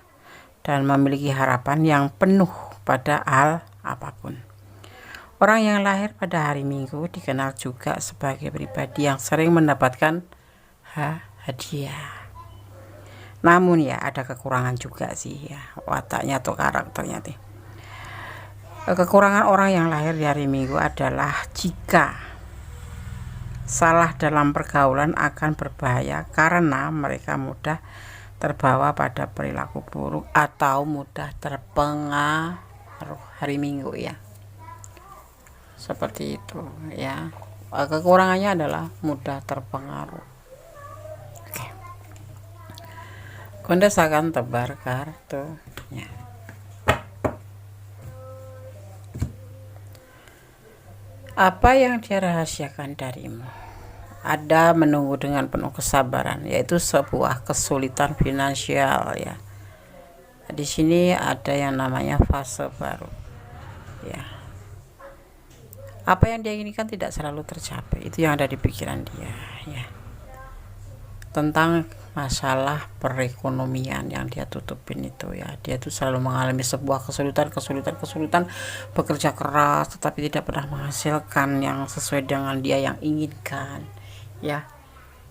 dan memiliki harapan yang penuh pada hal apapun. Orang yang lahir pada hari Minggu dikenal juga sebagai pribadi yang sering mendapatkan hadiah. Namun ya ada kekurangan juga sih ya, wataknya atau karakternya nih. Kekurangan orang yang lahir di hari Minggu adalah jika salah dalam pergaulan akan berbahaya karena mereka mudah terbawa pada perilaku buruk atau mudah terpengaruh hari Minggu ya. Seperti itu ya. Kekurangannya adalah mudah terpengaruh. Oke. Kondes akan tebar kartunya. Apa yang dia rahasiakan darimu? Ada menunggu dengan penuh kesabaran, yaitu sebuah kesulitan finansial ya. Di sini ada yang namanya fase baru ya. Apa yang dia inginkan tidak selalu tercapai, itu yang ada di pikiran dia ya. Tentang masalah perekonomian yang dia tutupin itu ya, dia tuh selalu mengalami sebuah kesulitan, bekerja keras tetapi tidak pernah menghasilkan yang sesuai dengan dia yang inginkan ya.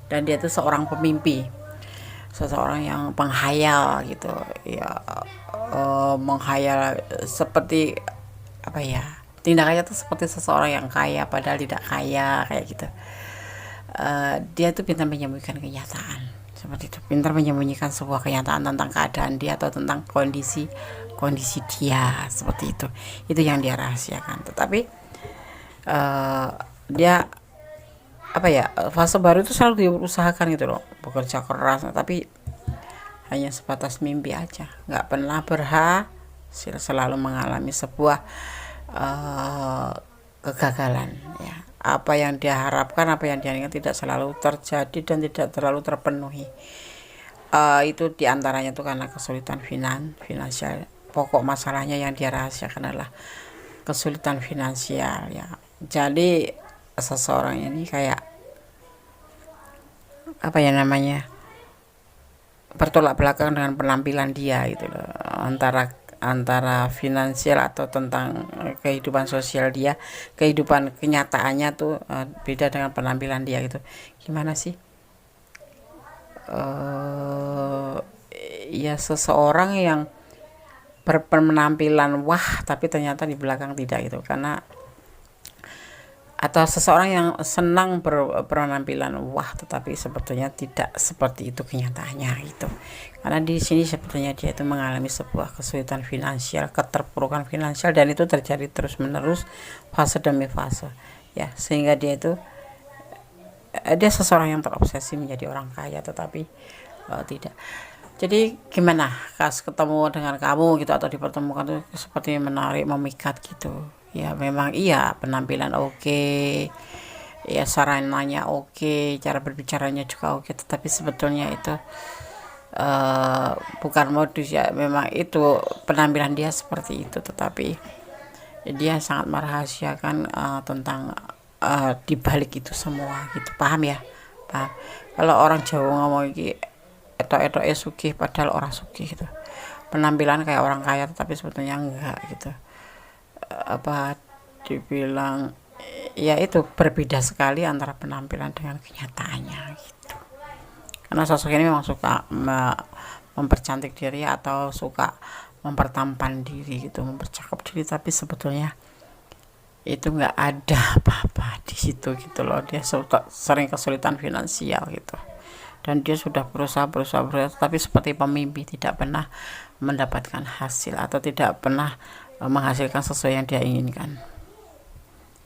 Dan dia tuh seorang pemimpi, seseorang yang penghayal gitu ya, menghayal seperti apa ya, tindakannya tuh seperti seseorang yang kaya padahal tidak kaya kayak gitu. Dia tuh pintar menyembunyikan kenyataan seperti itu, pintar menyembunyikan sebuah kenyataan tentang keadaan dia atau tentang kondisi dia seperti itu yang dia rahasiakan. Tetapi dia apa ya, fase baru itu selalu diusahakan gitu loh, bekerja keras tapi hanya sebatas mimpi aja, nggak pernah berhasil, selalu mengalami sebuah kegagalan ya. Apa yang dia harapkan, apa yang dia inginkan tidak selalu terjadi dan tidak terlalu terpenuhi. Itu diantaranya tuh karena kesulitan finansial. Pokok masalahnya yang dia rahasiakan adalah kesulitan finansial ya. Jadi seseorang ini kayak apa ya namanya, bertolak belakang dengan penampilan dia gitu loh, antara finansial atau tentang kehidupan sosial dia, kehidupan kenyataannya tuh beda dengan penampilan dia gitu. Gimana sih ya, seseorang yang berpenampilan wah tapi ternyata di belakang tidak gitu, karena atau seseorang yang senang berpenampilan wah tetapi sebetulnya tidak seperti itu kenyataannya gitu. Karena di sini sebetulnya dia itu mengalami sebuah kesulitan finansial, keterpurukan finansial, dan itu terjadi terus menerus fase demi fase ya, sehingga dia seseorang yang terobsesi menjadi orang kaya tetapi tidak. Jadi gimana pas ketemu dengan kamu gitu atau dipertemukan tuh seperti menarik, memikat gitu. Ya memang iya penampilan oke, ya sarananya oke, cara berbicaranya juga oke, tetapi sebetulnya itu bukan modus ya, memang itu penampilan dia seperti itu, tetapi dia sangat merahasiakan tentang di balik itu semua gitu, paham ya, paham. Kalau orang Jawa ngomong iki etok-etok sugih padahal orang sugih gitu, penampilan kayak orang kaya tapi sebetulnya enggak gitu. Apa dibilang ya itu berbeda sekali antara penampilan dengan kenyataannya gitu. Karena sosok ini memang suka mempercantik diri atau suka mempertampan diri gitu, mempercakap diri, tapi sebetulnya itu nggak ada apa-apa di situ gitu loh. Dia sering kesulitan finansial gitu, dan dia sudah berusaha tapi seperti pemimpi tidak pernah mendapatkan hasil atau tidak pernah menghasilkan sesuai yang dia inginkan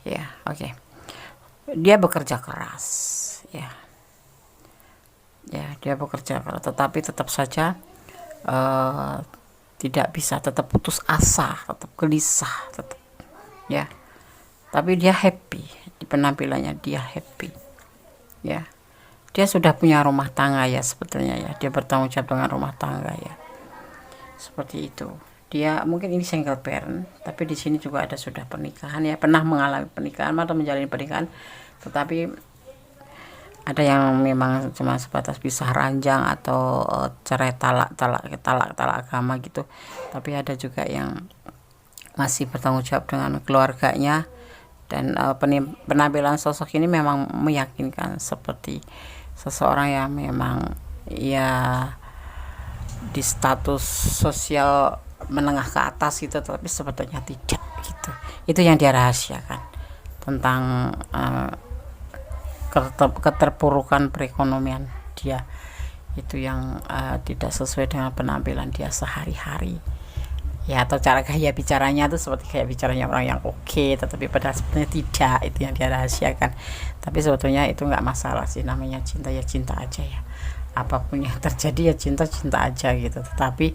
ya. Oke. Dia bekerja keras ya, dia bekerja keras tetapi tetap saja tidak bisa, tetap putus asa, tetap gelisah, tetap ya, tapi dia happy di penampilannya, dia happy ya. Dia sudah punya rumah tangga ya sebetulnya ya, dia bertanggung jawab dengan rumah tangga ya, seperti itu. Dia mungkin ini single parent, tapi di sini juga ada sudah pernikahan ya, pernah mengalami pernikahan atau menjalani pernikahan, tetapi ada yang memang cuma sebatas pisah ranjang atau cerai talak agama gitu, tapi ada juga yang masih bertanggung jawab dengan keluarganya. Dan penampilan sosok ini memang meyakinkan seperti seseorang yang memang ya di status sosial menengah ke atas gitu, tapi sebetulnya tidak gitu. Itu yang dia rahasiakan tentang keterpurukan perekonomian dia, itu yang tidak sesuai dengan penampilan dia sehari-hari ya, atau cara gaya bicaranya tuh seperti gaya bicaranya orang yang oke, tetapi padahal sebetulnya tidak. Itu yang dia rahasiakan, tapi sebetulnya itu nggak masalah sih, namanya cinta ya cinta aja ya, apapun yang terjadi ya cinta aja gitu. Tetapi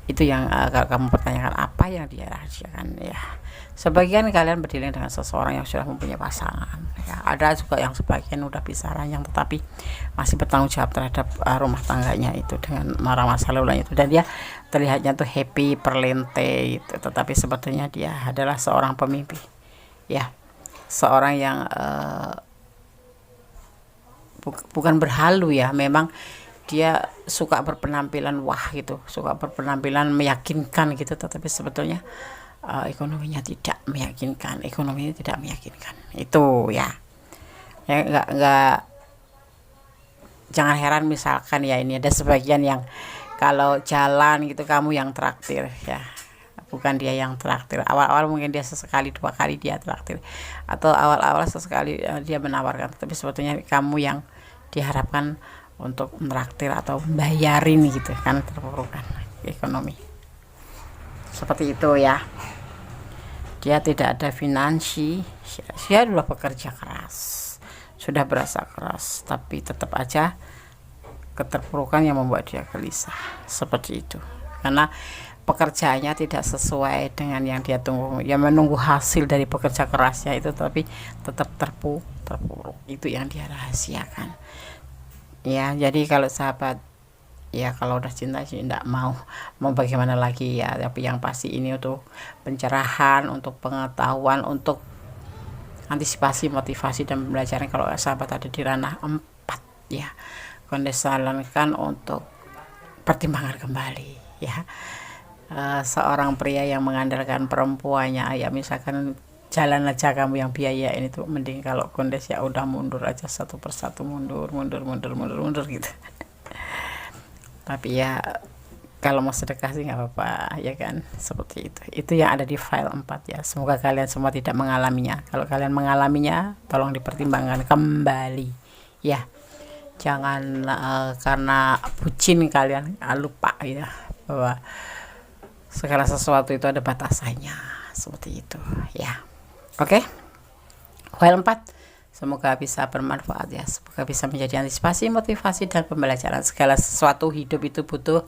itu yang kalau kamu pertanyakan apa yang dia rahasiakan ya, sebagian kalian berdialog dengan seseorang yang sudah mempunyai pasangan ya, ada juga yang sebagian udah pisah ranjang tetapi masih bertanggung jawab terhadap rumah tangganya itu dengan marah masa lalu itu, dan dia terlihatnya tuh happy perlente gitu, tetapi sebetulnya dia adalah seorang pemimpi ya, seorang yang bukan berhalu ya, memang dia suka berpenampilan wah gitu, suka berpenampilan meyakinkan gitu, tetapi sebetulnya ekonominya tidak meyakinkan, itu ya. Ya nggak jangan heran misalkan ya, ini ada sebagian yang kalau jalan gitu kamu yang traktir ya, bukan dia yang traktir. Awal-awal mungkin dia sesekali 2 kali dia traktir, atau awal-awal sesekali dia menawarkan, tapi sebetulnya kamu yang diharapkan untuk menraktir atau bayarin gitu kan, terpurukan ekonomi seperti itu ya. Dia tidak ada finansi, dia sudah bekerja keras, sudah berasa keras, tapi tetap aja keterpurukan yang membuat dia gelisah seperti itu, karena pekerjaannya tidak sesuai dengan yang dia tunggu, dia menunggu hasil dari pekerja kerasnya itu, tapi tetap terpuruk. Itu yang dia rahasiakan ya. Jadi kalau sahabat ya, kalau udah cinta sih enggak mau bagaimana lagi ya, tapi yang pasti ini untuk pencerahan, untuk pengetahuan, untuk antisipasi, motivasi dan pembelajaran. Kalau sahabat ada di ranah 4 ya, Konde sarankan untuk pertimbangkan kembali ya. Seorang pria yang mengandalkan perempuannya ya, misalkan jalan aja kamu yang biaya ini tuh, mending kalau Kondes ya udah mundur aja satu persatu, mundur gitu. Tapi ya kalau mau sedekah sih nggak apa-apa ya kan, seperti itu yang ada di file 4 ya. Semoga kalian semua tidak mengalaminya. Kalau kalian mengalaminya, tolong dipertimbangkan kembali ya. Jangan karena bucin kalian lupa ya bahwa segala sesuatu itu ada batasannya, seperti itu ya. Oke. File 4 Semoga bisa bermanfaat ya, semoga bisa menjadi antisipasi, motivasi, dan pembelajaran. Segala sesuatu hidup itu butuh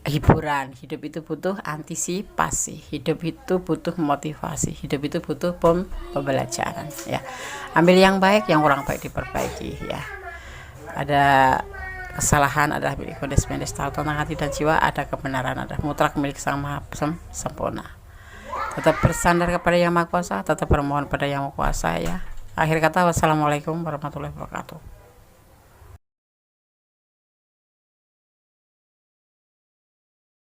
hiburan, hidup itu butuh antisipasi, hidup itu butuh motivasi, hidup itu butuh pembelajaran ya. Ambil yang baik, yang kurang baik diperbaiki ya. Ada kesalahan adalah milik Kodes Mendes tentang hati dan jiwa, ada kebenaran, ada mutlak milik Sang Maha Sempurna. Tetap bersandar kepada Yang Maha Kuasa, tetap bermohon pada Yang Maha Kuasa ya. Akhir kata, wassalamualaikum warahmatullahi wabarakatuh.